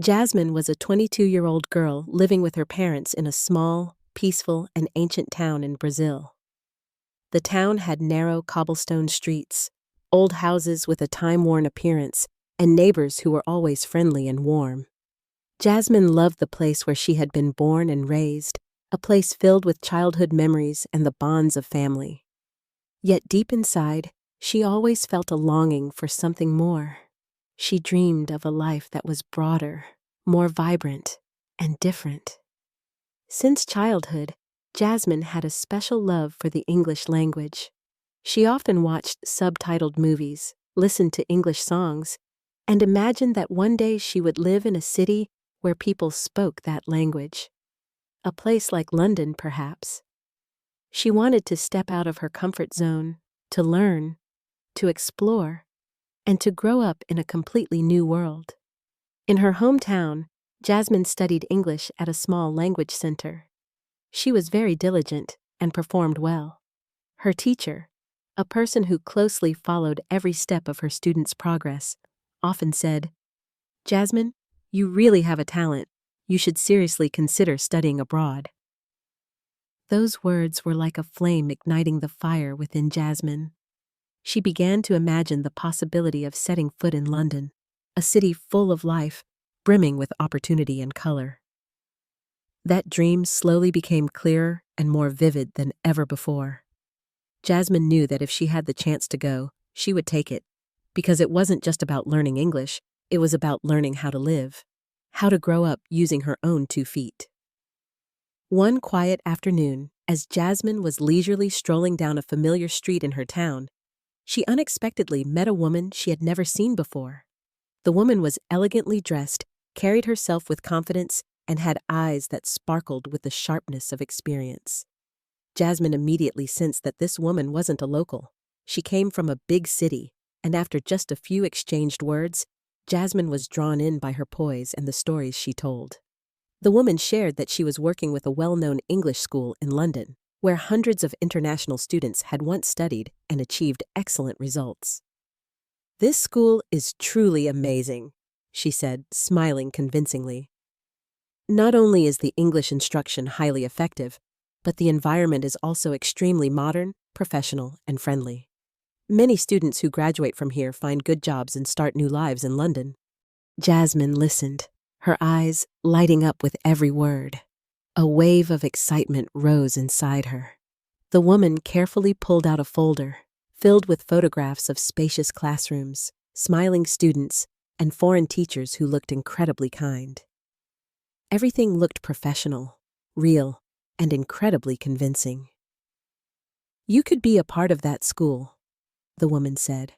Jasmine was a 22-year-old girl living with her parents in a small, peaceful, and ancient town in Brazil. The town had narrow cobblestone streets, old houses with a time-worn appearance, and neighbors who were always friendly and warm. Jasmine loved the place where she had been born and raised, a place filled with childhood memories and the bonds of family. Yet deep inside, she always felt a longing for something more. She dreamed of a life that was broader, more vibrant, and different. Since childhood, Jasmine had a special love for the English language. She often watched subtitled movies, listened to English songs, and imagined that one day she would live in a city where people spoke that language. A place like London, perhaps. She wanted to step out of her comfort zone, to learn, to explore, and to grow up in a completely new world. In her hometown, Jasmine studied English at a small language center. She was very diligent and performed well. Her teacher, a person who closely followed every step of her students' progress, often said, "Jasmine, you really have a talent. You should seriously consider studying abroad." Those words were like a flame igniting the fire within Jasmine. She began to imagine the possibility of setting foot in London, a city full of life, brimming with opportunity and color. That dream slowly became clearer and more vivid than ever before. Jasmine knew that if she had the chance to go, she would take it, because it wasn't just about learning English, it was about learning how to live, how to grow up using her own 2 feet. One quiet afternoon, as Jasmine was leisurely strolling down a familiar street in her town, she unexpectedly met a woman she had never seen before. The woman was elegantly dressed, carried herself with confidence, and had eyes that sparkled with the sharpness of experience. Jasmine immediately sensed that this woman wasn't a local. She came from a big city, and after just a few exchanged words, Jasmine was drawn in by her poise and the stories she told. The woman shared that she was working with a well-known English school in London, where hundreds of international students had once studied and achieved excellent results. "This school is truly amazing," she said, smiling convincingly. "Not only is the English instruction highly effective, but the environment is also extremely modern, professional, and friendly. Many students who graduate from here find good jobs and start new lives in London." Jasmine listened, her eyes lighting up with every word. A wave of excitement rose inside her. The woman carefully pulled out a folder, filled with photographs of spacious classrooms, smiling students, and foreign teachers who looked incredibly kind. Everything looked professional, real, and incredibly convincing. "You could be a part of that school," the woman said.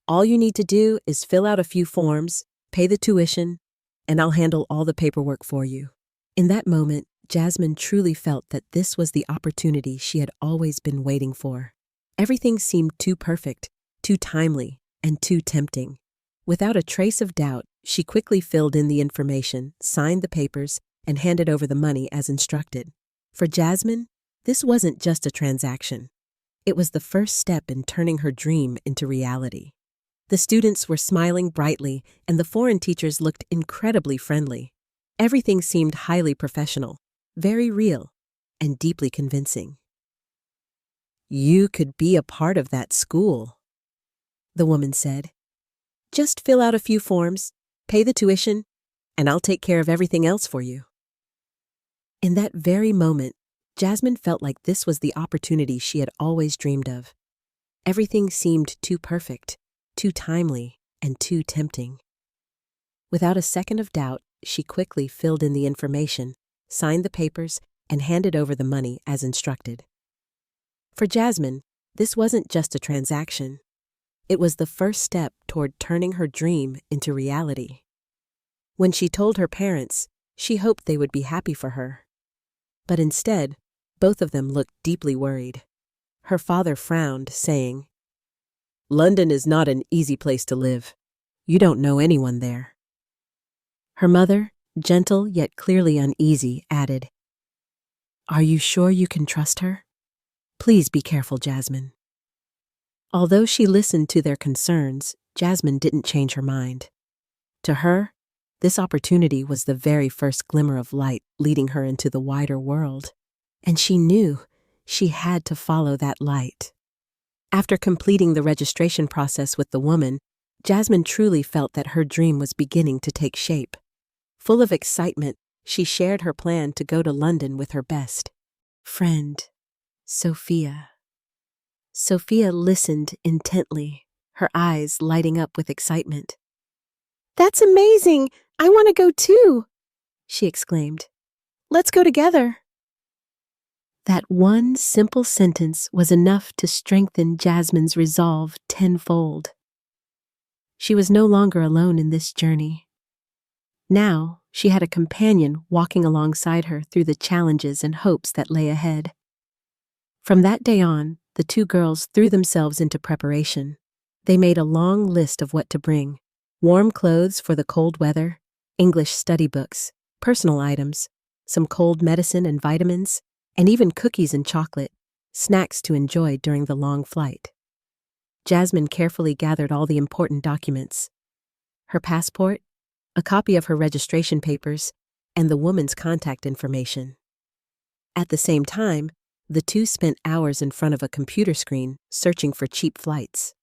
"All you need to do is fill out a few forms, pay the tuition, and I'll handle all the paperwork for you." In that moment, Jasmine truly felt that this was the opportunity she had always been waiting for. Everything seemed too perfect, too timely, and too tempting. Without a trace of doubt, she quickly filled in the information, signed the papers, and handed over the money as instructed. For Jasmine, this wasn't just a transaction. It was the first step in turning her dream into reality. The students were smiling brightly, and the foreign teachers looked incredibly friendly. Everything seemed highly professional, very real, and deeply convincing. "You could be a part of that school," the woman said. "Just fill out a few forms, pay the tuition, and I'll take care of everything else for you." In that very moment, Jasmine felt like this was the opportunity she had always dreamed of. Everything seemed too perfect, too timely, and too tempting. Without a second of doubt, she quickly filled in the information, signed the papers, and handed over the money as instructed. For Jasmine, this wasn't just a transaction. It was the first step toward turning her dream into reality. When she told her parents, she hoped they would be happy for her. But instead, both of them looked deeply worried. Her father frowned, saying, "London is not an easy place to live. You don't know anyone there." Her mother, gentle yet clearly uneasy, added, "Are you sure you can trust her? Please be careful, Jasmine." Although she listened to their concerns, Jasmine didn't change her mind. To her, This opportunity was the very first glimmer of light leading her into the wider world, and she knew she had to follow that light. After completing the registration process with the woman, Jasmine truly felt that her dream was beginning to take shape. Full of excitement, she shared her plan to go to London with her best friend, Sophia. Sophia listened intently, her eyes lighting up with excitement. "That's amazing! I want to go too!" she exclaimed. "Let's go together." That one simple sentence was enough to strengthen Jasmine's resolve tenfold. She was no longer alone in this journey. Now, she had a companion walking alongside her through the challenges and hopes that lay ahead. From that day on, the two girls threw themselves into preparation. They made a long list of what to bring: warm clothes for the cold weather, English study books, personal items, some cold medicine and vitamins, and even cookies and chocolate, snacks to enjoy during the long flight. Jasmine carefully gathered all the important documents: her passport, a copy of her registration papers, and the woman's contact information. At the same time, the two spent hours in front of a computer screen searching for cheap flights.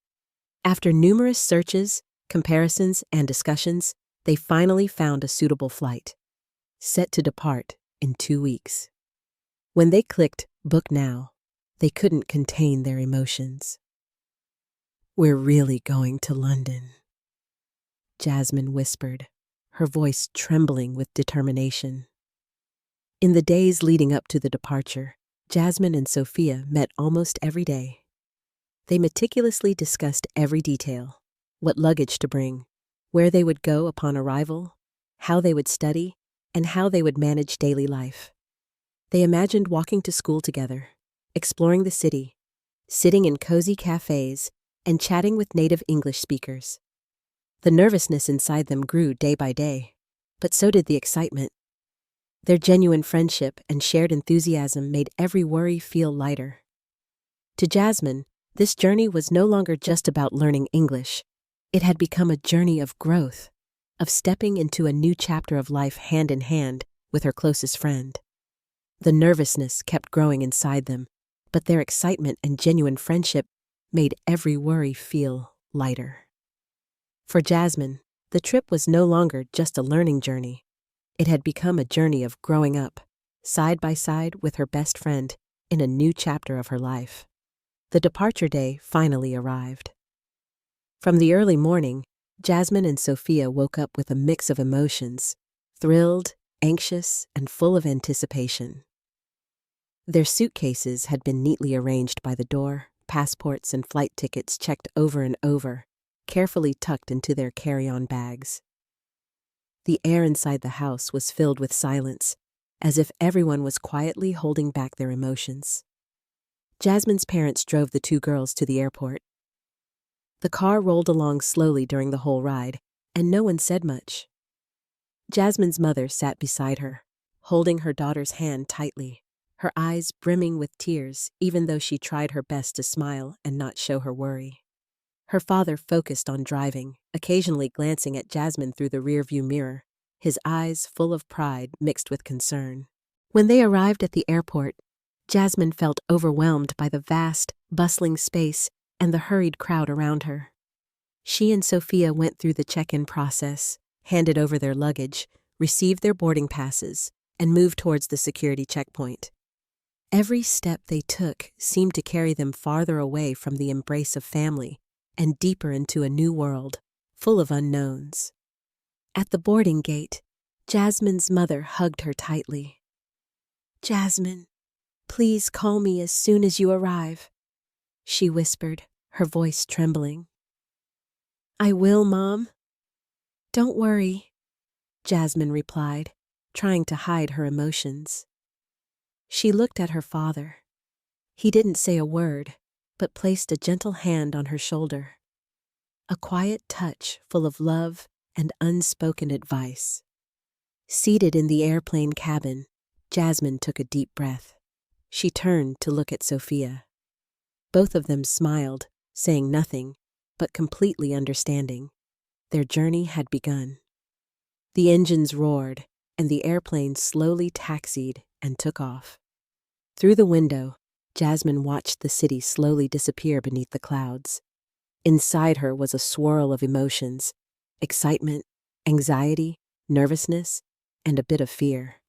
After numerous searches, comparisons, and discussions, they finally found a suitable flight, set to depart in 2 weeks. When they clicked "Book Now," they couldn't contain their emotions. "We're really going to London," Jasmine whispered, her voice trembling with determination. In the days leading up to the departure, Jasmine and Sophia met almost every day. They meticulously discussed every detail: what luggage to bring, where they would go upon arrival, how they would study, and how they would manage daily life. They imagined walking to school together, exploring the city, sitting in cozy cafes, and chatting with native English speakers. The nervousness inside them grew day by day, but so did the excitement. Their genuine friendship and shared enthusiasm made every worry feel lighter. To Jasmine, this journey was no longer just about learning English. It had become a journey of growth, of stepping into a new chapter of life hand in hand with her closest friend. The nervousness kept growing inside them, but their excitement and genuine friendship made every worry feel lighter. For Jasmine, the trip was no longer just a learning journey. It had become a journey of growing up, side by side with her best friend, in a new chapter of her life. The departure day finally arrived. From the early morning, Jasmine and Sophia woke up with a mix of emotions: thrilled, anxious, and full of anticipation. Their suitcases had been neatly arranged by the door, passports and flight tickets checked over and over, carefully tucked into their carry-on bags. The air inside the house was filled with silence, as if everyone was quietly holding back their emotions. Jasmine's parents drove the two girls to the airport. The car rolled along slowly during the whole ride, and no one said much. Jasmine's mother sat beside her, holding her daughter's hand tightly, her eyes brimming with tears even though she tried her best to smile and not show her worry. Her father focused on driving, occasionally glancing at Jasmine through the rearview mirror, his eyes full of pride mixed with concern. When they arrived at the airport, Jasmine felt overwhelmed by the vast, bustling space and the hurried crowd around her. She and Sophia went through the check-in process, handed over their luggage, received their boarding passes, and moved towards the security checkpoint. Every step they took seemed to carry them farther away from the embrace of family and deeper into a new world, full of unknowns. At the boarding gate, Jasmine's mother hugged her tightly. "Jasmine, please call me as soon as you arrive," she whispered, her voice trembling. "I will, Mom." "Don't worry," Jasmine replied, trying to hide her emotions. She looked at her father. He didn't say a word, but placed a gentle hand on her shoulder. A quiet touch full of love and unspoken advice. Seated in the airplane cabin, Jasmine took a deep breath. She turned to look at Sophia. Both of them smiled, saying nothing, but completely understanding. Their journey had begun. The engines roared, and the airplane slowly taxied and took off. Through the window, Jasmine watched the city slowly disappear beneath the clouds. Inside her was a swirl of emotions: excitement, anxiety, nervousness, and a bit of fear.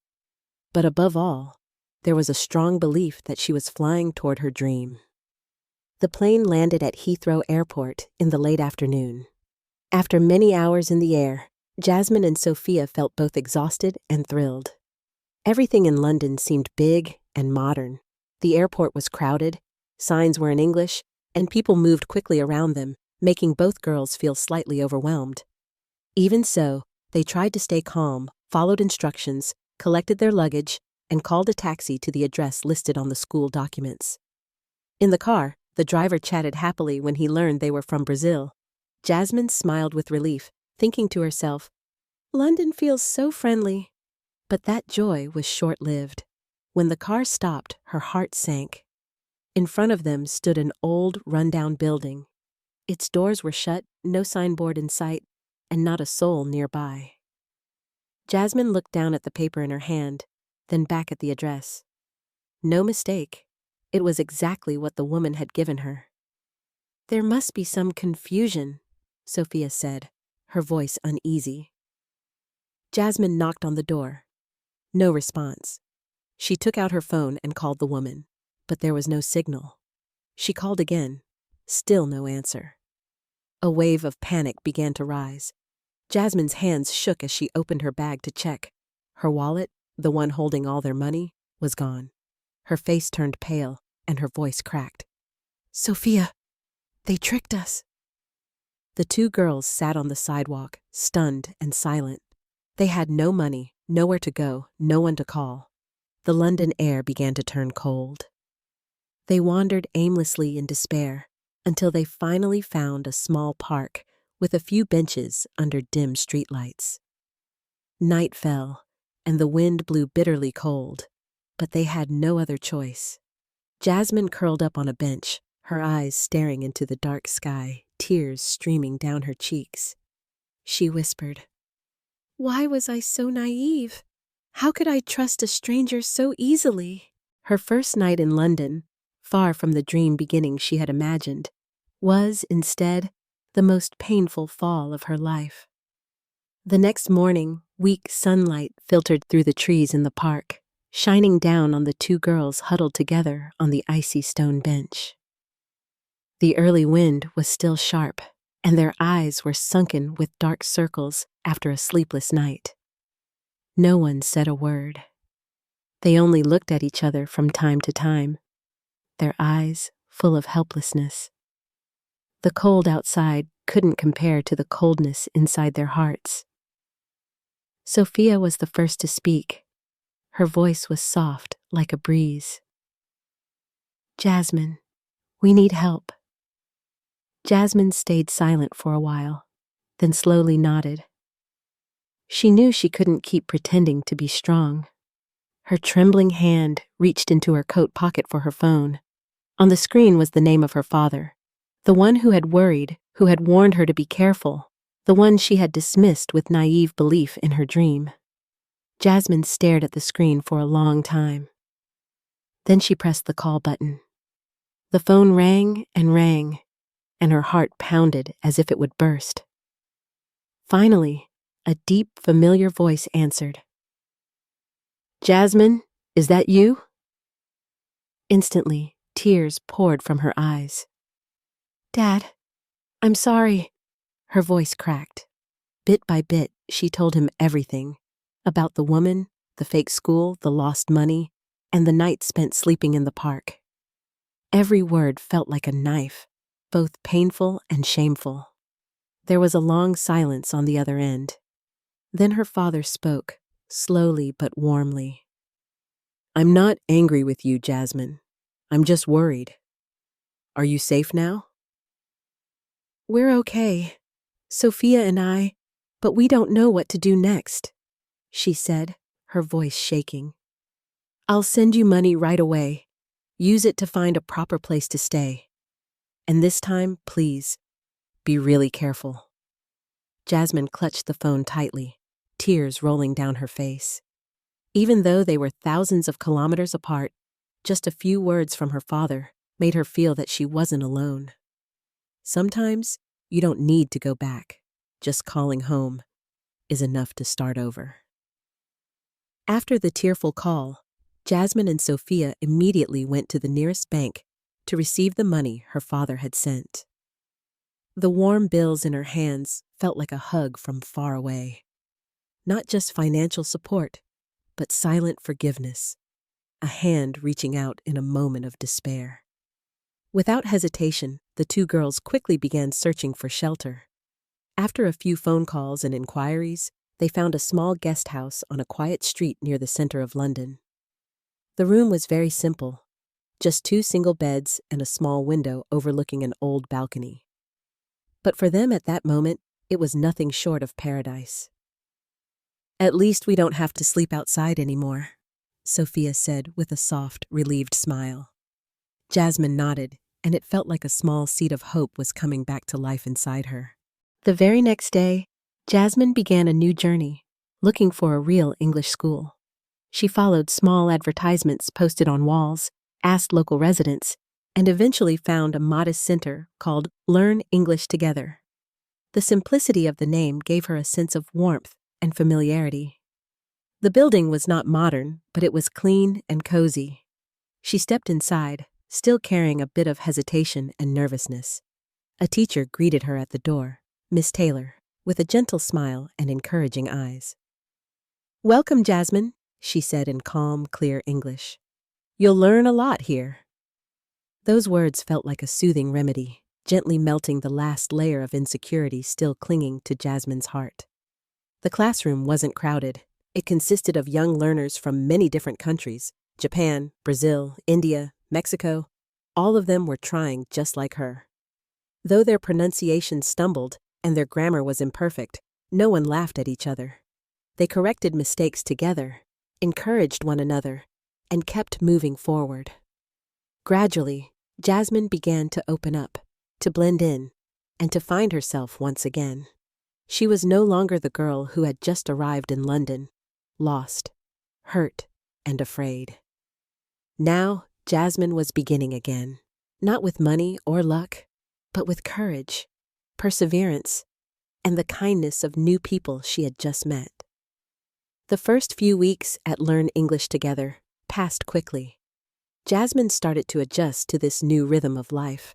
But above all, there was a strong belief that she was flying toward her dream. The plane landed at Heathrow Airport in the late afternoon. After many hours in the air, Jasmine and Sophia felt both exhausted and thrilled. Everything in London seemed big and modern. The airport was crowded, signs were in English, and people moved quickly around them, making both girls feel slightly overwhelmed. Even so, they tried to stay calm, followed instructions, collected their luggage, and called a taxi to the address listed on the school documents. In the car, the driver chatted happily when he learned they were from Brazil. Jasmine smiled with relief, thinking to herself, "London feels so friendly." But that joy was short-lived. When the car stopped, her heart sank. In front of them stood an old, run-down building. Its doors were shut, no signboard in sight, and not a soul nearby. Jasmine looked down at the paper in her hand, then back at the address. No mistake. It was exactly what the woman had given her. "There must be some confusion," Sophia said, her voice uneasy. Jasmine knocked on the door. No response. She took out her phone and called the woman, but there was no signal. She called again. Still no answer. A wave of panic began to rise. Jasmine's hands shook as she opened her bag to check. Her wallet, the one holding all their money, was gone. Her face turned pale, and her voice cracked. "Sophia, they tricked us." The two girls sat on the sidewalk, stunned and silent. They had no money, nowhere to go, no one to call. The London air began to turn cold. They wandered aimlessly in despair until they finally found a small park with a few benches under dim streetlights. Night fell, and the wind blew bitterly cold, but they had no other choice. Jasmine curled up on a bench, her eyes staring into the dark sky, tears streaming down her cheeks. She whispered, "Why was I so naive? How could I trust a stranger so easily?" Her first night in London, far from the dream beginning she had imagined, was, instead, the most painful fall of her life. The next morning, weak sunlight filtered through the trees in the park, shining down on the two girls huddled together on the icy stone bench. The early wind was still sharp, and their eyes were sunken with dark circles after a sleepless night. No one said a word. They only looked at each other from time to time, their eyes full of helplessness. The cold outside couldn't compare to the coldness inside their hearts. Sophia was the first to speak. Her voice was soft like a breeze. "Jasmine, we need help." Jasmine stayed silent for a while, then slowly nodded. She knew she couldn't keep pretending to be strong. Her trembling hand reached into her coat pocket for her phone. On the screen was the name of her father, the one who had worried, who had warned her to be careful, the one she had dismissed with naive belief in her dream. Jasmine stared at the screen for a long time. Then she pressed the call button. The phone rang, and her heart pounded as if it would burst. Finally, a deep, familiar voice answered. "Jasmine, is that you?" Instantly, tears poured from her eyes. "Dad, I'm sorry." Her voice cracked. Bit by bit, she told him everything. About the woman, the fake school, the lost money, and the night spent sleeping in the park. Every word felt like a knife, both painful and shameful. There was a long silence on the other end. Then her father spoke, slowly but warmly. "I'm not angry with you, Jasmine. I'm just worried. Are you safe now?" "We're okay, Sophia and I, but we don't know what to do next," she said, her voice shaking. "I'll send you money right away. Use it to find a proper place to stay. And this time, please, be really careful." Jasmine clutched the phone tightly. tears rolling down her face. Even though they were thousands of kilometers apart, just a few words from her father made her feel that she wasn't alone. Sometimes you don't need to go back. Just calling home is enough to start over. After the tearful call, Jasmine and Sophia immediately went to the nearest bank to receive the money her father had sent. The warm bills in her hands felt like a hug from far away. Not just financial support, but silent forgiveness, a hand reaching out in a moment of despair. Without hesitation, the two girls quickly began searching for shelter. After a few phone calls and inquiries, they found a small guest house on a quiet street near the center of London. The room was very simple, just 2 single beds and a small window overlooking an old balcony. But for them at that moment, it was nothing short of paradise. "At least we don't have to sleep outside anymore," Sophia said with a soft, relieved smile. Jasmine nodded, and it felt like a small seed of hope was coming back to life inside her. The very next day, Jasmine began a new journey, looking for a real English school. She followed small advertisements posted on walls, asked local residents, and eventually found a modest center called Learn English Together. The simplicity of the name gave her a sense of warmth and familiarity. The building was not modern, but it was clean and cozy. She stepped inside, still carrying a bit of hesitation and nervousness. A teacher greeted her at the door, Miss Taylor, with a gentle smile and encouraging eyes. "Welcome, Jasmine," she said in calm, clear English. "You'll learn a lot here." Those words felt like a soothing remedy, gently melting the last layer of insecurity still clinging to Jasmine's heart. The classroom wasn't crowded. It consisted of young learners from many different countries: Japan, Brazil, India, Mexico. All of them were trying just like her. Though their pronunciation stumbled and their grammar was imperfect, no one laughed at each other. They corrected mistakes together, encouraged one another, and kept moving forward. Gradually, Jasmine began to open up, to blend in, and to find herself once again. She was no longer the girl who had just arrived in London, lost, hurt, and afraid. Now, Jasmine was beginning again, not with money or luck, but with courage, perseverance, and the kindness of new people she had just met. The first few weeks at Learn English Together passed quickly. Jasmine started to adjust to this new rhythm of life,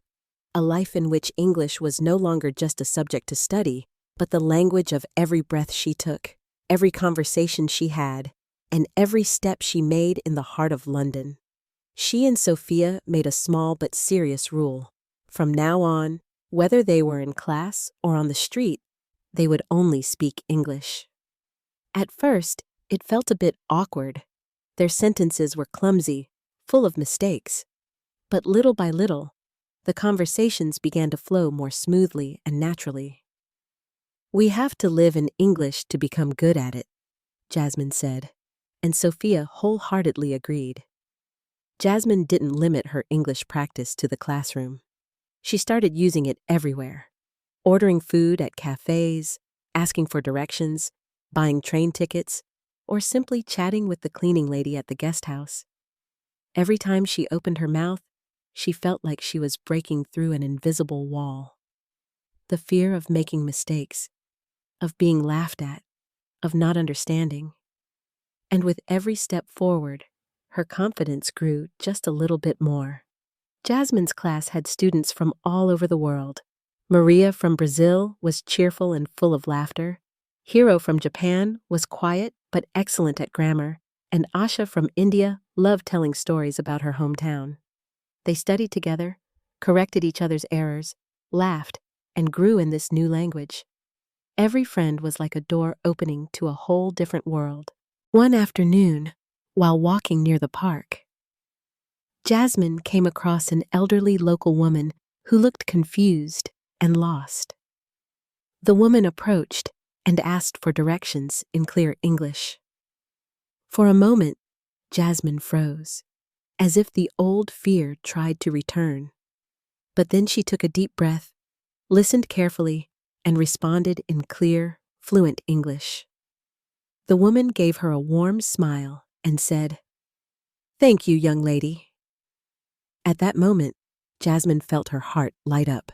a life in which English was no longer just a subject to study, but the language of every breath she took, every conversation she had, and every step she made in the heart of London. She and Sophia made a small but serious rule. From now on, whether they were in class or on the street, they would only speak English. At first, it felt a bit awkward. Their sentences were clumsy, full of mistakes. But little by little, the conversations began to flow more smoothly and naturally. "We have to live in English to become good at it," Jasmine said, and Sophia wholeheartedly agreed. Jasmine didn't limit her English practice to the classroom. She started using it everywhere, ordering food at cafes, asking for directions, buying train tickets, or simply chatting with the cleaning lady at the guest house. Every time she opened her mouth, she felt like she was breaking through an invisible wall. The fear of making mistakes, of being laughed at, of not understanding. And with every step forward, her confidence grew just a little bit more. Jasmine's class had students from all over the world. Maria from Brazil was cheerful and full of laughter. Hiro from Japan was quiet but excellent at grammar, and Asha from India loved telling stories about her hometown. They studied together, corrected each other's errors, laughed, and grew in this new language. Every friend was like a door opening to a whole different world. One afternoon, while walking near the park, Jasmine came across an elderly local woman who looked confused and lost. The woman approached and asked for directions in clear English. For a moment, Jasmine froze, as if the old fear tried to return. But then she took a deep breath, listened carefully, and responded in clear, fluent English. The woman gave her a warm smile and said, "Thank you, young lady." At that moment, Jasmine felt her heart light up.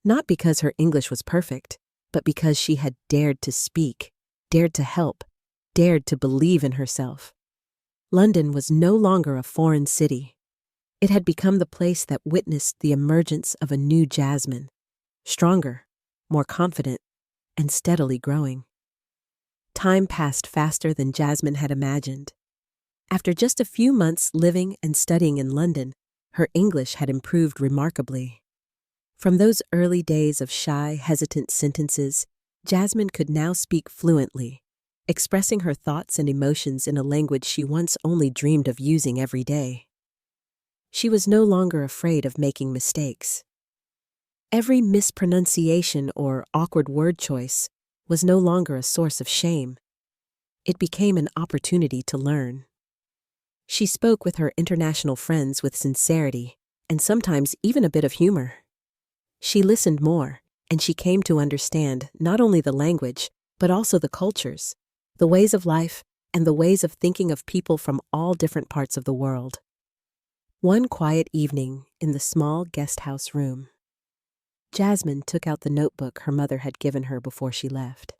Not because her English was perfect, but because she had dared to speak, dared to help, dared to believe in herself. London was no longer a foreign city. It had become the place that witnessed the emergence of a new Jasmine, stronger, more confident, and steadily growing. Time passed faster than Jasmine had imagined. After just a few months living and studying in London, her English had improved remarkably. From those early days of shy, hesitant sentences, Jasmine could now speak fluently, expressing her thoughts and emotions in a language she once only dreamed of using every day. She was no longer afraid of making mistakes. Every mispronunciation or awkward word choice was no longer a source of shame. It became an opportunity to learn. She spoke with her international friends with sincerity and sometimes even a bit of humor. She listened more, and she came to understand not only the language, but also the cultures, the ways of life, and the ways of thinking of people from all different parts of the world. One quiet evening in the small guest house room, Jasmine took out the notebook her mother had given her before she left.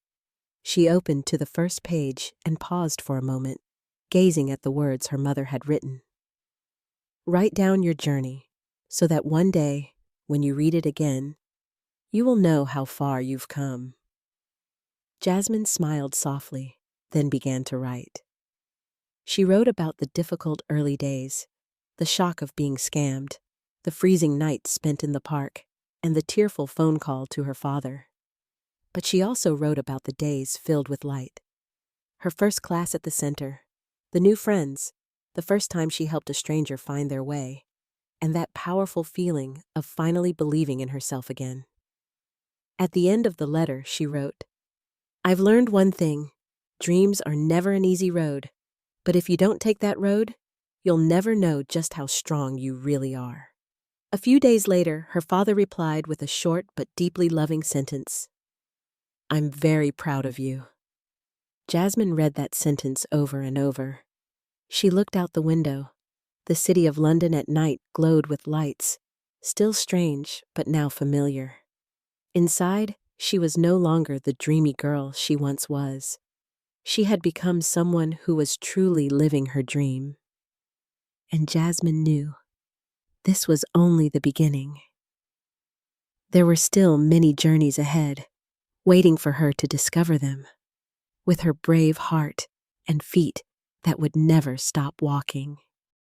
She opened to the first page and paused for a moment, gazing at the words her mother had written. "Write down your journey, so that one day, when you read it again, you will know how far you've come." Jasmine smiled softly, then began to write. She wrote about the difficult early days, the shock of being scammed, the freezing nights spent in the park, and the tearful phone call to her father. But she also wrote about the days filled with light. Her first class at the center, the new friends, the first time she helped a stranger find their way, and that powerful feeling of finally believing in herself again. At the end of the letter, she wrote, "I've learned one thing. Dreams are never an easy road, but if you don't take that road, you'll never know just how strong you really are." A few days later, her father replied with a short but deeply loving sentence, "I'm very proud of you." Jasmine read that sentence over and over. She looked out the window. The city of London at night glowed with lights, still strange but now familiar. Inside, she was no longer the dreamy girl she once was. She had become someone who was truly living her dream. And Jasmine knew this was only the beginning. There were still many journeys ahead, waiting for her to discover them, with her brave heart and feet that would never stop walking.